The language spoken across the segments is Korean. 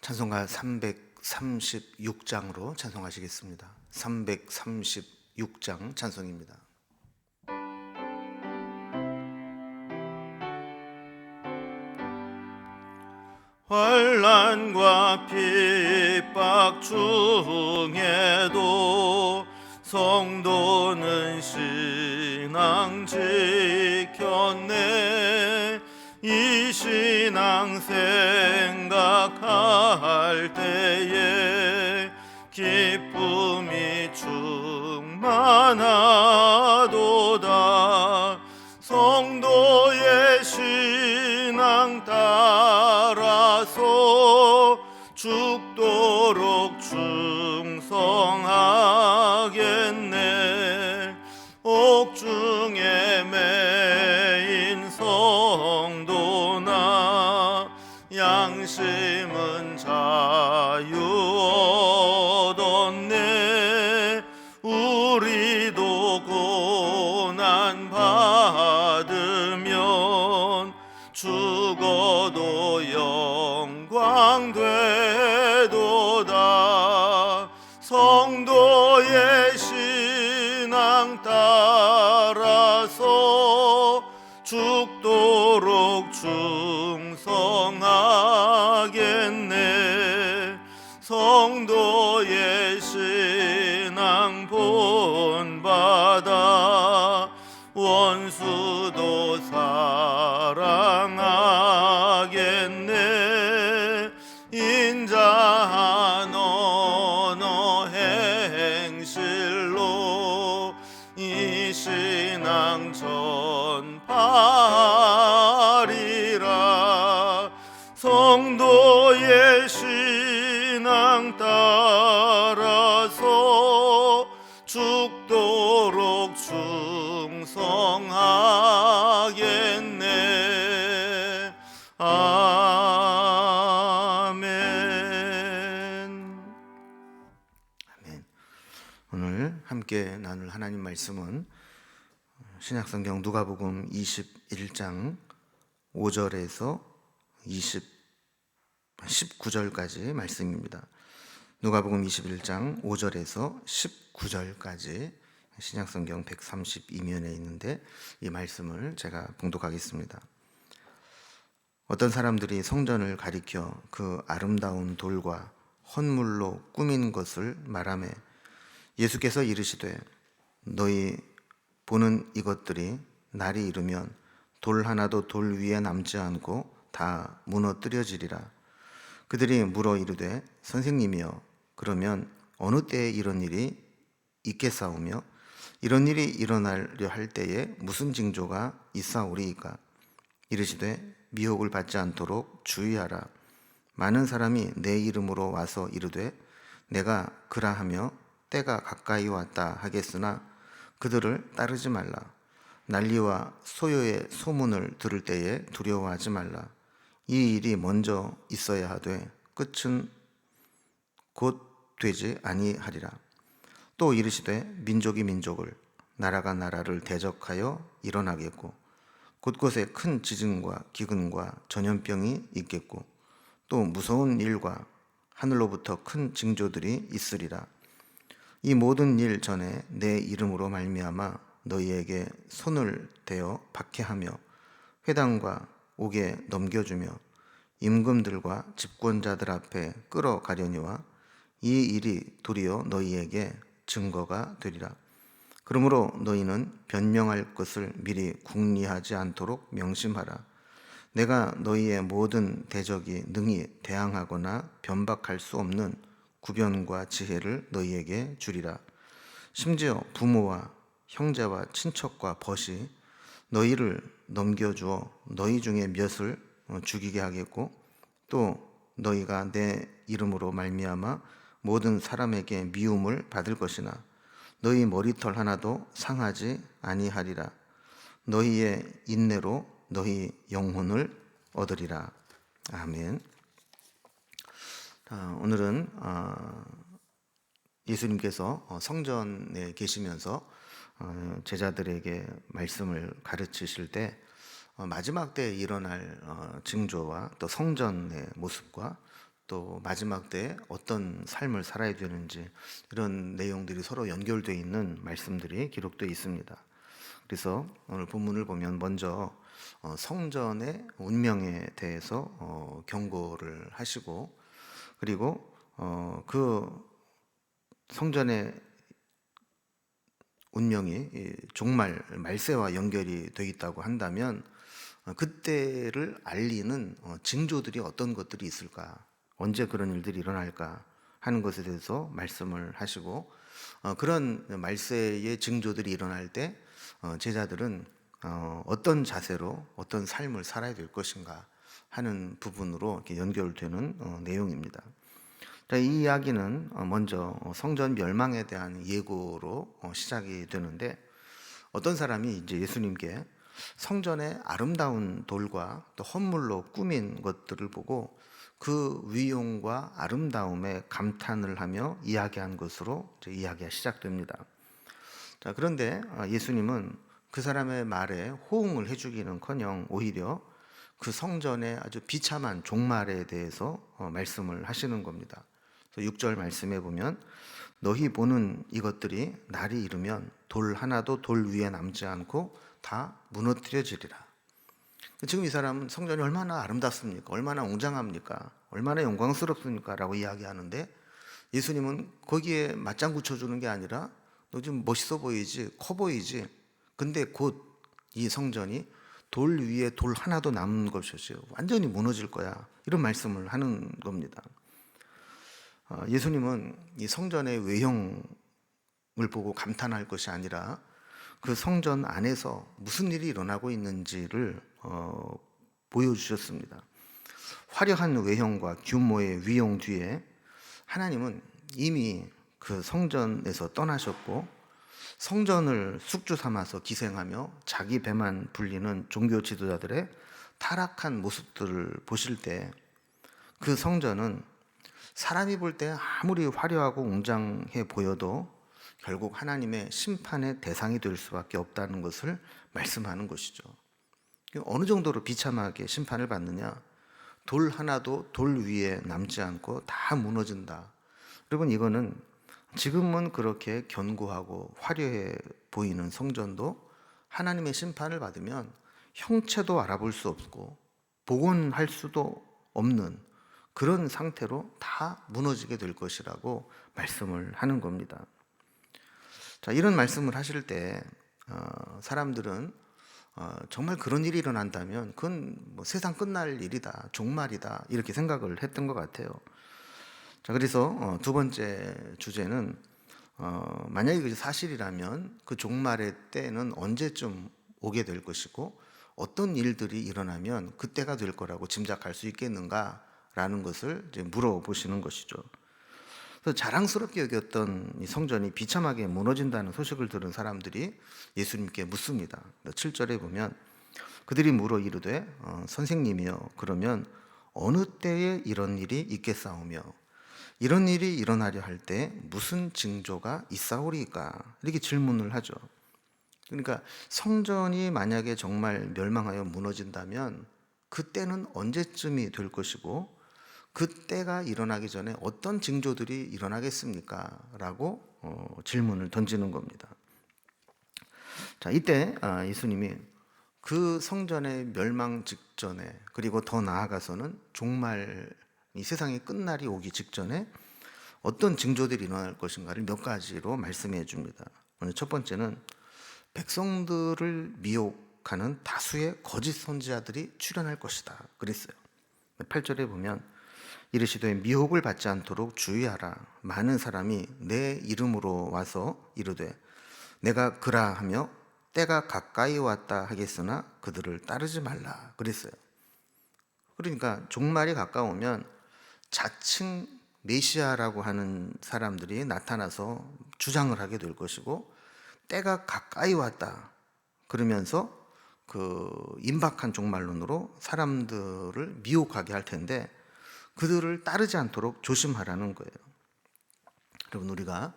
찬송가 336장으로 찬송하시겠습니다. 336장 찬송입니다. 환난과 핍박 중에도 성도는 신앙 지켰네. 이 신앙 생각할 때에 기쁨이 충만하도다. 성도의 신앙 따라서 죽도록 충성하겠네. 옥중에 매인 성도나 양심은 자유 얻었네. 우리도 고난 받으면 죽어도 영광 되도다. 성도의 신앙 따라서 죽도록 충성하겠네. 성도의 신앙 본받아 원수도 사랑하겠네. 인자한 언어 행실로 이 신앙 전파하리라. 성도의 신앙 따라서 죽도록 충성하겠네. 아멘. 아멘. 오늘 함께 나눌 하나님 말씀은 신약성경 누가복음 21장 5절에서 19절까지 말씀입니다. 누가복음 21장 5절에서 19절까지 신약성경 132면에 있는데 이 말씀을 제가 봉독하겠습니다. 어떤 사람들이 성전을 가리켜 그 아름다운 돌과 헌물로 꾸민 것을 말하매 예수께서 이르시되 너희 보는 이것들이 날이 이르면 돌 하나도 돌 위에 남지 않고 다 무너뜨려지리라. 그들이 물어 이르되 선생님이여 그러면 어느 때에 이런 일이 있겠사오며 이런 일이 일어나려 할 때에 무슨 징조가 있사오리이까? 이르시되 미혹을 받지 않도록 주의하라. 많은 사람이 내 이름으로 와서 이르되 내가 그라하며 때가 가까이 왔다 하겠으나 그들을 따르지 말라. 난리와 소요의 소문을 들을 때에 두려워하지 말라. 이 일이 먼저 있어야 하되 끝은 곧 되지 아니하리라. 또 이르시되 민족이 민족을 나라가 나라를 대적하여 일어나겠고 곳곳에 큰 지진과 기근과 전염병이 있겠고 또 무서운 일과 하늘로부터 큰 징조들이 있으리라. 이 모든 일 전에 내 이름으로 말미암아 너희에게 손을 대어 박해하며 회당과 옥에 넘겨주며 임금들과 집권자들 앞에 끌어가려니와 이 일이 도리어 너희에게 증거가 되리라. 그러므로 너희는 변명할 것을 미리 궁리하지 않도록 명심하라. 내가 너희의 모든 대적이 능히 대항하거나 변박할 수 없는 구변과 지혜를 너희에게 주리라. 심지어 부모와 형제와 친척과 벗이 너희를 넘겨주어 너희 중에 몇을 죽이게 하겠고 또 너희가 내 이름으로 말미암아 모든 사람에게 미움을 받을 것이나 너희 머리털 하나도 상하지 아니하리라. 너희의 인내로 너희 영혼을 얻으리라. 아멘. 오늘은 예수님께서 성전에 계시면서 제자들에게 말씀을 가르치실 때 마지막 때에 일어날 징조와 또 성전의 모습과 또 마지막 때에 어떤 삶을 살아야 되는지 이런 내용들이 서로 연결되어 있는 말씀들이 기록되어 있습니다. 그래서 오늘 본문을 보면 먼저 성전의 운명에 대해서 경고를 하시고, 그리고 그 성전의 운명이 종말 말세와 연결이 되어 있다고 한다면 그때를 알리는 징조들이 어떤 것들이 있을까, 언제 그런 일들이 일어날까 하는 것에 대해서 말씀을 하시고, 그런 말세의 징조들이 일어날 때 제자들은 어떤 자세로 어떤 삶을 살아야 될 것인가 하는 부분으로 이렇게 연결되는 내용입니다. 자, 이 이야기는 먼저 성전 멸망에 대한 예고로 시작이 되는데, 어떤 사람이 이제 예수님께 성전의 아름다운 돌과 또 헌물로 꾸민 것들을 보고 그 위용과 아름다움에 감탄을 하며 이야기한 것으로 이제 이야기가 시작됩니다. 자, 그런데 예수님은 그 사람의 말에 호응을 해주기는커녕 오히려 그 성전의 아주 비참한 종말에 대해서 말씀을 하시는 겁니다. 그래서 6절 말씀에 보면 너희 보는 이것들이 날이 이르면 돌 하나도 돌 위에 남지 않고 다 무너뜨려지리라. 지금 이 사람은 성전이 얼마나 아름답습니까? 얼마나 웅장합니까? 얼마나 영광스럽습니까? 라고 이야기하는데, 예수님은 거기에 맞장구 쳐주는 게 아니라 너 좀 멋있어 보이지, 커 보이지, 근데 곧 이 성전이 돌 위에 돌 하나도 남는 것이 완전히 무너질 거야, 이런 말씀을 하는 겁니다. 예수님은 이 성전의 외형을 보고 감탄할 것이 아니라 그 성전 안에서 무슨 일이 일어나고 있는지를 보여주셨습니다. 화려한 외형과 규모의 위용 뒤에 하나님은 이미 그 성전에서 떠나셨고, 성전을 숙주 삼아서 기생하며 자기 배만 불리는 종교 지도자들의 타락한 모습들을 보실 때 그 성전은 사람이 볼 때 아무리 화려하고 웅장해 보여도 결국 하나님의 심판의 대상이 될 수밖에 없다는 것을 말씀하는 것이죠. 어느 정도로 비참하게 심판을 받느냐? 돌 하나도 돌 위에 남지 않고 다 무너진다. 여러분, 이거는 지금은 그렇게 견고하고 화려해 보이는 성전도 하나님의 심판을 받으면 형체도 알아볼 수 없고 복원할 수도 없는 그런 상태로 다 무너지게 될 것이라고 말씀을 하는 겁니다. 자, 이런 말씀을 하실 때 사람들은 정말 그런 일이 일어난다면 그건 뭐 세상 끝날 일이다, 종말이다, 이렇게 생각을 했던 것 같아요. 자, 그래서 두 번째 주제는 만약에 그게 사실이라면 그 종말의 때는 언제쯤 오게 될 것이고 어떤 일들이 일어나면 그때가 될 거라고 짐작할 수 있겠는가라는 것을 이제 물어보시는 것이죠. 그래서 자랑스럽게 여겼던 이 성전이 비참하게 무너진다는 소식을 들은 사람들이 예수님께 묻습니다. 7절에 보면 그들이 물어 이르되 선생님이여, 그러면 어느 때에 이런 일이 있겠사오며 이런 일이 일어나려 할 때 무슨 징조가 있사오리까? 이렇게 질문을 하죠. 그러니까 성전이 만약에 정말 멸망하여 무너진다면 그때는 언제쯤이 될 것이고 그때가 일어나기 전에 어떤 징조들이 일어나겠습니까? 라고 질문을 던지는 겁니다. 자, 이때 예수님이 그 성전의 멸망 직전에, 그리고 더 나아가서는 종말, 이 세상의 끝날이 오기 직전에 어떤 징조들이 일어날 것인가를 몇 가지로 말씀해 줍니다. 먼저 첫 번째는 백성들을 미혹하는 다수의 거짓 선지자들이 출현할 것이다 그랬어요. 8절에 보면 이르시되 미혹을 받지 않도록 주의하라. 많은 사람이 내 이름으로 와서 이르되 내가 그라 하며 때가 가까이 왔다 하겠으나 그들을 따르지 말라 그랬어요. 그러니까 종말이 가까우면 자칭 메시아라고 하는 사람들이 나타나서 주장을 하게 될 것이고, 때가 가까이 왔다 그러면서 그 임박한 종말론으로 사람들을 미혹하게 할 텐데 그들을 따르지 않도록 조심하라는 거예요. 여러분, 우리가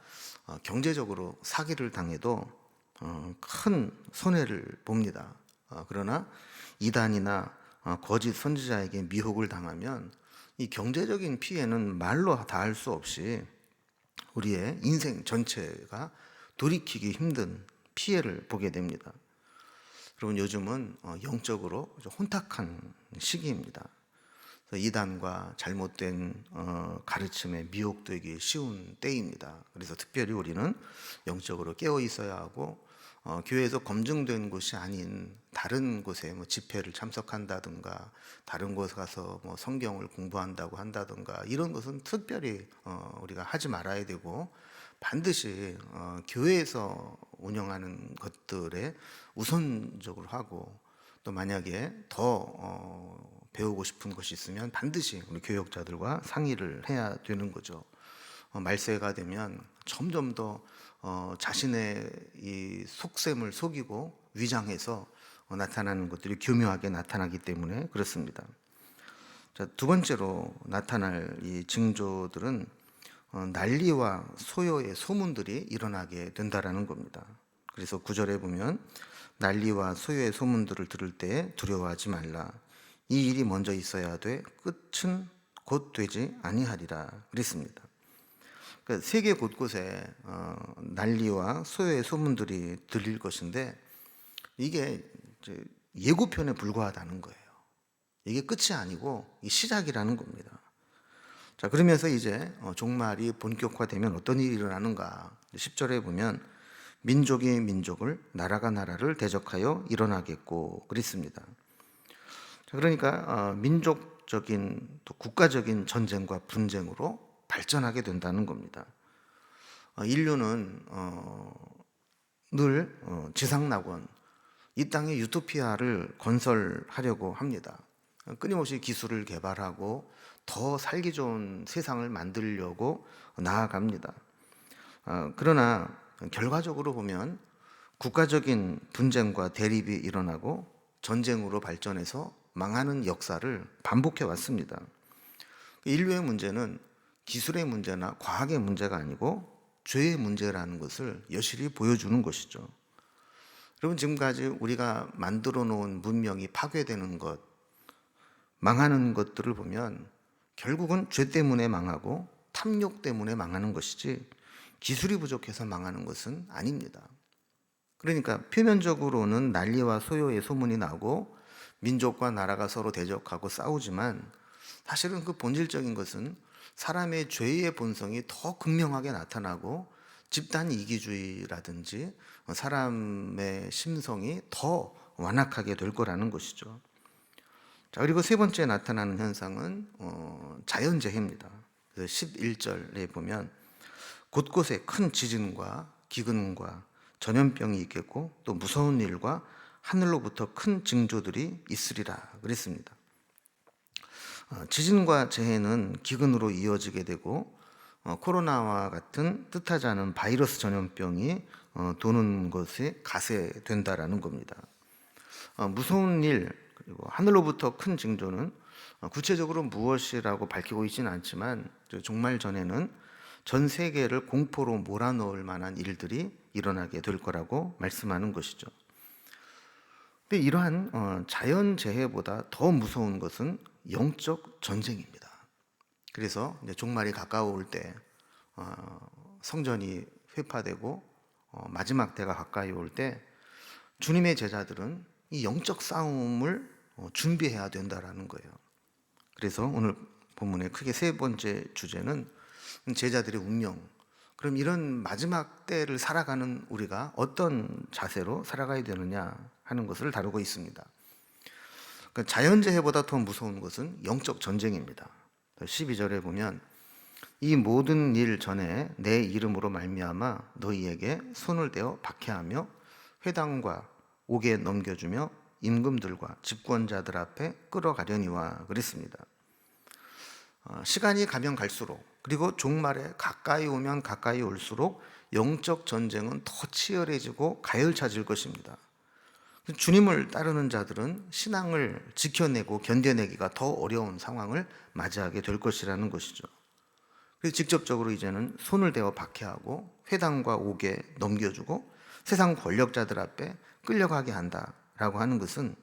경제적으로 사기를 당해도 큰 손해를 봅니다. 그러나 이단이나 거짓 선지자에게 미혹을 당하면 이 경제적인 피해는 말로 다 할 수 없이 우리의 인생 전체가 돌이키기 힘든 피해를 보게 됩니다. 여러분, 요즘은 영적으로 혼탁한 시기입니다. 이단과 잘못된 가르침에 미혹되기 쉬운 때입니다. 그래서 특별히 우리는 영적으로 깨어 있어야 하고, 교회에서 검증된 곳이 아닌 다른 곳에 뭐 집회를 참석한다든가, 다른 곳에 가서 뭐 성경을 공부한다고 한다든가, 이런 것은 특별히 우리가 하지 말아야 되고, 반드시 교회에서 운영하는 것들에 우선적으로 하고, 또 만약에 더 배우고 싶은 것이 있으면 반드시 우리 교역자들과 상의를 해야 되는 거죠. 말세가 되면 점점 더 자신의 이 속셈을 속이고 위장해서 나타나는 것들이 교묘하게 나타나기 때문에 그렇습니다. 자, 두 번째로 나타날 이 징조들은 난리와 소요의 소문들이 일어나게 된다라는 겁니다. 그래서 9절에 보면 난리와 소요의 소문들을 들을 때 두려워하지 말라. 이 일이 먼저 있어야 돼 끝은 곧 되지 아니하리라 그랬습니다. 그러니까 세계 곳곳에 난리와 소요의 소문들이 들릴 것인데, 이게 이제 예고편에 불과하다는 거예요. 이게 끝이 아니고 시작이라는 겁니다. 자, 그러면서 이제 종말이 본격화되면 어떤 일이 일어나는가? 10절에 보면 민족이 민족을, 나라가 나라를 대적하여 일어나겠고 그랬습니다. 자, 그러니까 민족적인 또 국가적인 전쟁과 분쟁으로 발전하게 된다는 겁니다. 인류는 늘 지상낙원, 이 땅의 유토피아를 건설하려고 합니다. 끊임없이 기술을 개발하고 더 살기 좋은 세상을 만들려고 나아갑니다. 그러나 결과적으로 보면 국가적인 분쟁과 대립이 일어나고 전쟁으로 발전해서 망하는 역사를 반복해 왔습니다. 인류의 문제는 기술의 문제나 과학의 문제가 아니고 죄의 문제라는 것을 여실히 보여주는 것이죠. 여러분, 지금까지 우리가 만들어 놓은 문명이 파괴되는 것, 망하는 것들을 보면 결국은 죄 때문에 망하고 탐욕 때문에 망하는 것이지 기술이 부족해서 망하는 것은 아닙니다. 그러니까 표면적으로는 난리와 소요의 소문이 나고 민족과 나라가 서로 대적하고 싸우지만, 사실은 그 본질적인 것은 사람의 죄의 본성이 더 극명하게 나타나고 집단 이기주의라든지 사람의 심성이 더 완악하게 될 거라는 것이죠. 자, 그리고 세 번째 나타나는 현상은 자연재해입니다. 11절에 보면 곳곳에 큰 지진과 기근과 전염병이 있겠고 또 무서운 일과 하늘로부터 큰 징조들이 있으리라 그랬습니다. 지진과 재해는 기근으로 이어지게 되고 코로나와 같은 뜻하지 않은 바이러스 전염병이 도는 것이 가세된다라는 겁니다. 무서운 일 그리고 하늘로부터 큰 징조는 구체적으로 무엇이라고 밝히고 있지는 않지만, 종말 전에는 전 세계를 공포로 몰아넣을 만한 일들이 일어나게 될 거라고 말씀하는 것이죠. 근데 이러한 자연재해보다 더 무서운 것은 영적 전쟁입니다. 그래서 이제 종말이 가까워올 때 성전이 회파되고 마지막 때가 가까이 올 때 주님의 제자들은 이 영적 싸움을 준비해야 된다라는 거예요. 그래서 오늘 본문의 크게 세 번째 주제는 제자들의 운명. 그럼 이런 마지막 때를 살아가는 우리가 어떤 자세로 살아가야 되느냐 하는 것을 다루고 있습니다. 그러니까 자연재해보다 더 무서운 것은 영적 전쟁입니다. 12절에 보면 이 모든 일 전에 내 이름으로 말미암아 너희에게 손을 대어 박해하며 회당과 옥에 넘겨주며 임금들과 집권자들 앞에 끌어가려니와 그랬습니다. 시간이 가면 갈수록, 그리고 종말에 가까이 오면 가까이 올수록 영적 전쟁은 더 치열해지고 가열차질 것입니다. 주님을 따르는 자들은 신앙을 지켜내고 견뎌내기가 더 어려운 상황을 맞이하게 될 것이라는 것이죠. 그래서 직접적으로 이제는 손을 대어 박해하고 회당과 옥에 넘겨주고 세상 권력자들 앞에 끌려가게 한다라고 하는 것은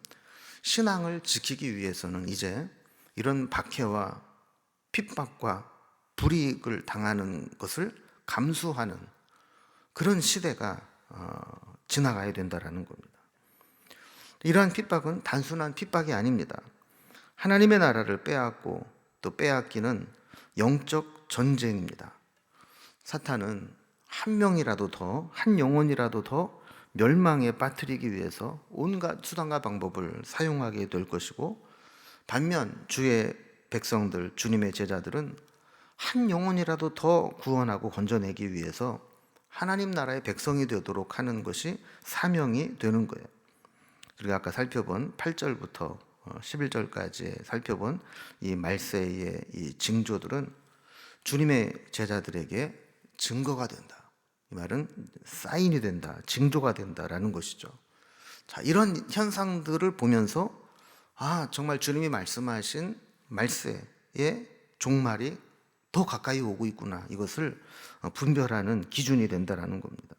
신앙을 지키기 위해서는 이제 이런 박해와 핍박과 불이익을 당하는 것을 감수하는 그런 시대가 지나가야 된다라는 겁니다. 이러한 핍박은 단순한 핍박이 아닙니다. 하나님의 나라를 빼앗고 또 빼앗기는 영적 전쟁입니다. 사탄은 한 명이라도 더, 한 영혼이라도 더 멸망에 빠뜨리기 위해서 온갖 수단과 방법을 사용하게 될 것이고, 반면 주의 백성들, 주님의 제자들은 한 영혼이라도 더 구원하고 건져내기 위해서 하나님 나라의 백성이 되도록 하는 것이 사명이 되는 거예요. 그리고 아까 살펴본 8절부터 11절까지 살펴본 이 말세의 이 징조들은 주님의 제자들에게 증거가 된다. 이 말은 사인이 된다, 징조가 된다라는 것이죠. 자, 이런 현상들을 보면서 정말 주님이 말씀하신 말세의 종말이 더 가까이 오고 있구나, 이것을 분별하는 기준이 된다라는 겁니다.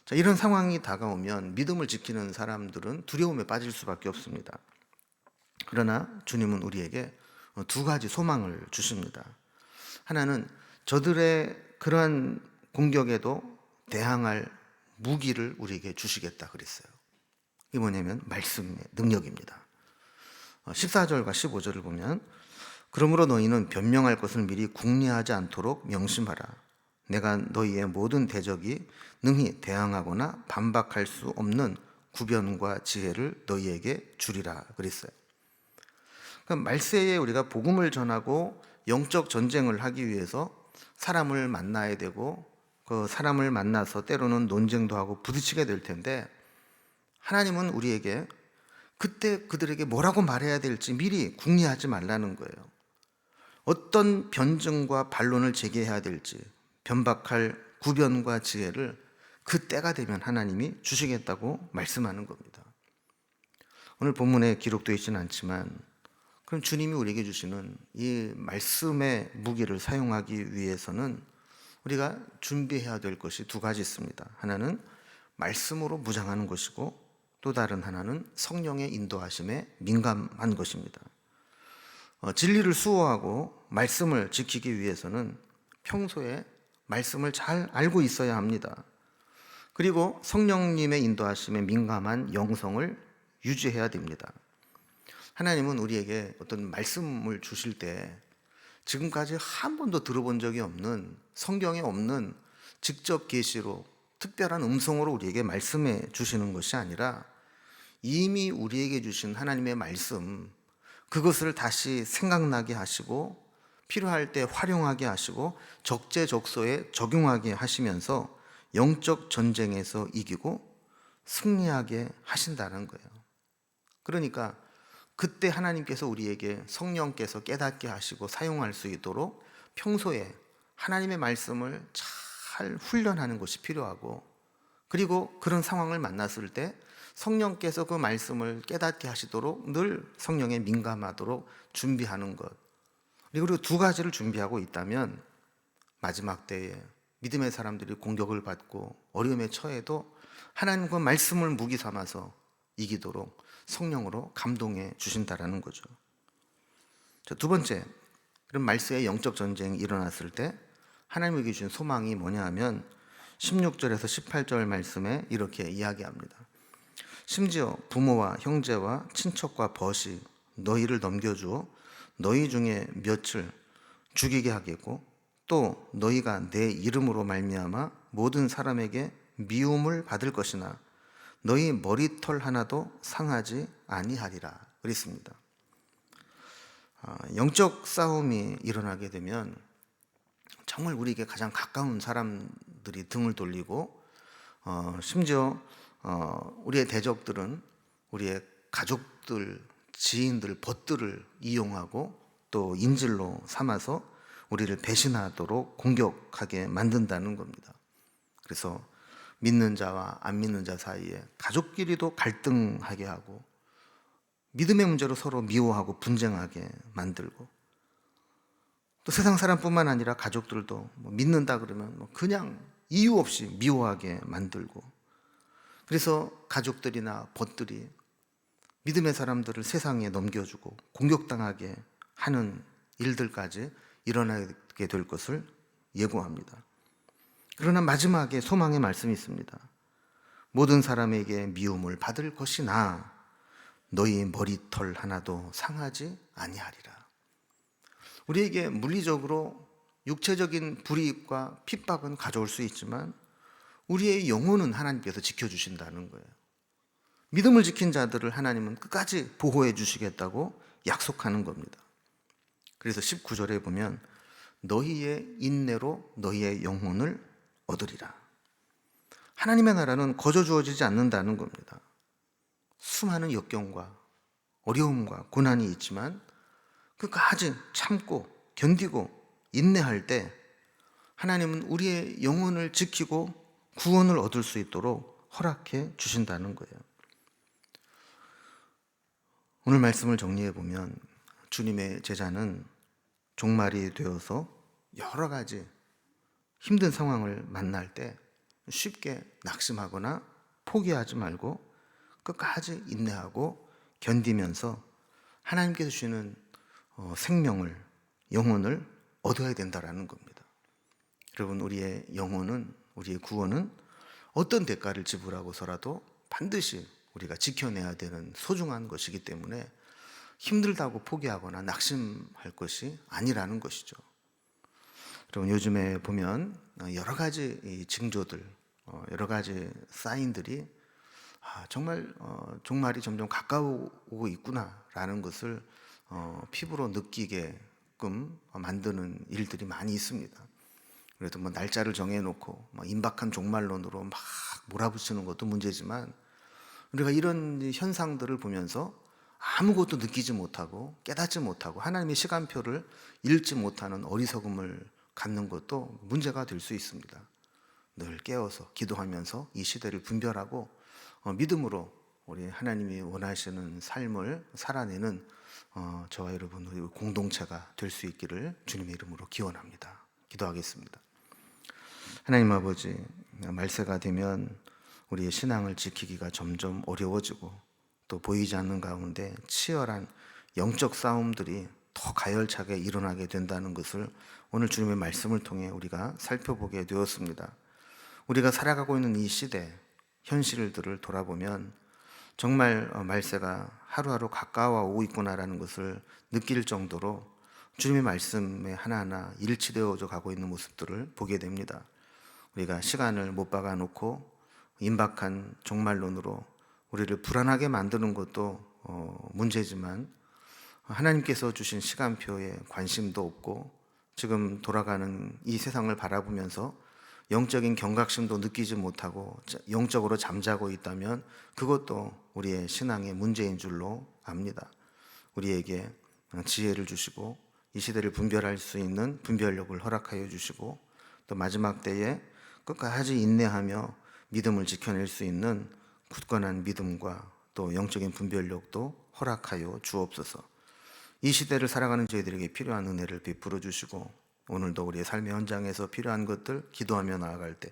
자, 이런 상황이 다가오면 믿음을 지키는 사람들은 두려움에 빠질 수밖에 없습니다. 그러나 주님은 우리에게 두 가지 소망을 주십니다. 하나는 저들의 그러한 공격에도 대항할 무기를 우리에게 주시겠다 그랬어요. 이게 뭐냐면 말씀의 능력입니다. 14절과 15절을 보면, 그러므로 너희는 변명할 것을 미리 궁리하지 않도록 명심하라. 내가 너희의 모든 대적이 능히 대항하거나 반박할 수 없는 구변과 지혜를 너희에게 주리라 그랬어요. 그러니까 말세에 우리가 복음을 전하고 영적 전쟁을 하기 위해서 사람을 만나야 되고, 그 사람을 만나서 때로는 논쟁도 하고 부딪히게 될 텐데, 하나님은 우리에게 그때 그들에게 뭐라고 말해야 될지 미리 궁리하지 말라는 거예요. 어떤 변증과 반론을 제기해야 될지, 변박할 구변과 지혜를 그 때가 되면 하나님이 주시겠다고 말씀하는 겁니다. 오늘 본문에 기록되어 있지는 않지만, 그럼 주님이 우리에게 주시는 이 말씀의 무기를 사용하기 위해서는 우리가 준비해야 될 것이 두 가지 있습니다. 하나는 말씀으로 무장하는 것이고, 또 다른 하나는 성령의 인도하심에 민감한 것입니다. 진리를 수호하고 말씀을 지키기 위해서는 평소에 말씀을 잘 알고 있어야 합니다. 그리고 성령님의 인도하심에 민감한 영성을 유지해야 됩니다. 하나님은 우리에게 어떤 말씀을 주실 때 지금까지 한 번도 들어본 적이 없는, 성경에 없는 직접 계시로 특별한 음성으로 우리에게 말씀해 주시는 것이 아니라 이미 우리에게 주신 하나님의 말씀, 그것을 다시 생각나게 하시고 필요할 때 활용하게 하시고 적재적소에 적용하게 하시면서 영적 전쟁에서 이기고 승리하게 하신다는 거예요. 그러니까 그때 하나님께서 우리에게 성령께서 깨닫게 하시고 사용할 수 있도록 평소에 하나님의 말씀을 잘 훈련하는 것이 필요하고, 그리고 그런 상황을 만났을 때 성령께서 그 말씀을 깨닫게 하시도록 늘 성령에 민감하도록 준비하는 것. 그리고 두 가지를 준비하고 있다면 마지막 때에 믿음의 사람들이 공격을 받고 어려움에 처해도 하나님 그 말씀을 무기 삼아서 이기도록 성령으로 감동해 주신다라는 거죠. 두 번째, 그럼 말세의 영적 전쟁이 일어났을 때 하나님에게 주신 소망이 뭐냐 하면 16절에서 18절 말씀에 이렇게 이야기합니다. 심지어 부모와 형제와 친척과 벗이 너희를 넘겨주어 너희 중에 몇을 죽이게 하겠고, 또 너희가 내 이름으로 말미암아 모든 사람에게 미움을 받을 것이나 너희 머리털 하나도 상하지 아니하리라 그랬습니다. 영적 싸움이 일어나게 되면 정말 우리에게 가장 가까운 사람들이 등을 돌리고, 심지어 우리의 대적들은 우리의 가족들, 지인들, 벗들을 이용하고 또 인질로 삼아서 우리를 배신하도록 공격하게 만든다는 겁니다. 그래서 믿는 자와 안 믿는 자 사이에 가족끼리도 갈등하게 하고, 믿음의 문제로 서로 미워하고 분쟁하게 만들고, 또 세상 사람뿐만 아니라 가족들도 믿는다 그러면 그냥 이유 없이 미워하게 만들고, 그래서 가족들이나 벗들이 믿음의 사람들을 세상에 넘겨주고 공격당하게 하는 일들까지 일어나게 될 것을 예고합니다. 그러나 마지막에 소망의 말씀이 있습니다. 모든 사람에게 미움을 받을 것이나 너희 머리털 하나도 상하지 아니하리라. 우리에게 물리적으로 육체적인 불이익과 핍박은 가져올 수 있지만 우리의 영혼은 하나님께서 지켜주신다는 거예요. 믿음을 지킨 자들을 하나님은 끝까지 보호해 주시겠다고 약속하는 겁니다. 그래서 19절에 보면 너희의 인내로 너희의 영혼을 얻으리라. 하나님의 나라는 거저 주어지지 않는다는 겁니다. 수많은 역경과 어려움과 고난이 있지만 끝까지 참고 견디고 인내할 때 하나님은 우리의 영혼을 지키고 구원을 얻을 수 있도록 허락해 주신다는 거예요. 오늘 말씀을 정리해 보면 주님의 제자는 종말이 되어서 여러 가지 힘든 상황을 만날 때 쉽게 낙심하거나 포기하지 말고 끝까지 인내하고 견디면서 하나님께서 주시는 생명을, 영혼을 얻어야 된다라는 겁니다. 여러분, 우리의 영혼은, 우리의 구원은 어떤 대가를 지불하고서라도 반드시 우리가 지켜내야 되는 소중한 것이기 때문에 힘들다고 포기하거나 낙심할 것이 아니라는 것이죠. 여러분, 요즘에 보면 여러 가지 징조들, 여러 가지 사인들이 정말 종말이 점점 가까워오고 있구나라는 것을 피부로 느끼게끔 만드는 일들이 많이 있습니다. 그래도 뭐 날짜를 정해놓고 임박한 종말론으로 막 몰아붙이는 것도 문제지만 우리가 이런 현상들을 보면서 아무것도 느끼지 못하고 깨닫지 못하고 하나님의 시간표를 읽지 못하는 어리석음을 갖는 것도 문제가 될 수 있습니다. 늘 깨어서 기도하면서 이 시대를 분별하고 믿음으로 우리 하나님이 원하시는 삶을 살아내는 저와 여러분 우리 공동체가 될 수 있기를 주님의 이름으로 기원합니다. 기도하겠습니다. 하나님 아버지, 말세가 되면 우리의 신앙을 지키기가 점점 어려워지고 또 보이지 않는 가운데 치열한 영적 싸움들이 더 가열차게 일어나게 된다는 것을 오늘 주님의 말씀을 통해 우리가 살펴보게 되었습니다. 우리가 살아가고 있는 이 시대 현실들을 돌아보면 정말 말세가 하루하루 가까워 오고 있구나라는 것을 느낄 정도로 주님의 말씀에 하나하나 일치되어져 가고 있는 모습들을 보게 됩니다. 우리가 시간을 못 박아 놓고 임박한 종말론으로 우리를 불안하게 만드는 것도 문제지만 하나님께서 주신 시간표에 관심도 없고 지금 돌아가는 이 세상을 바라보면서 영적인 경각심도 느끼지 못하고 영적으로 잠자고 있다면 그것도 우리의 신앙의 문제인 줄로 압니다. 우리에게 지혜를 주시고 이 시대를 분별할 수 있는 분별력을 허락하여 주시고 또 마지막 때에 끝까지 인내하며 믿음을 지켜낼 수 있는 굳건한 믿음과 또 영적인 분별력도 허락하여 주옵소서. 이 시대를 살아가는 저희들에게 필요한 은혜를 베풀어 주시고 오늘도 우리의 삶의 현장에서 필요한 것들 기도하며 나아갈 때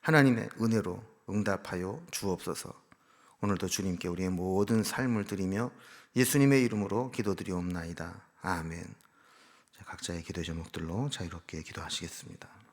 하나님의 은혜로 응답하여 주옵소서. 오늘도 주님께 우리의 모든 삶을 드리며 예수님의 이름으로 기도드리옵나이다. 아멘. 각자의 기도 제목들로 자유롭게 기도하시겠습니다.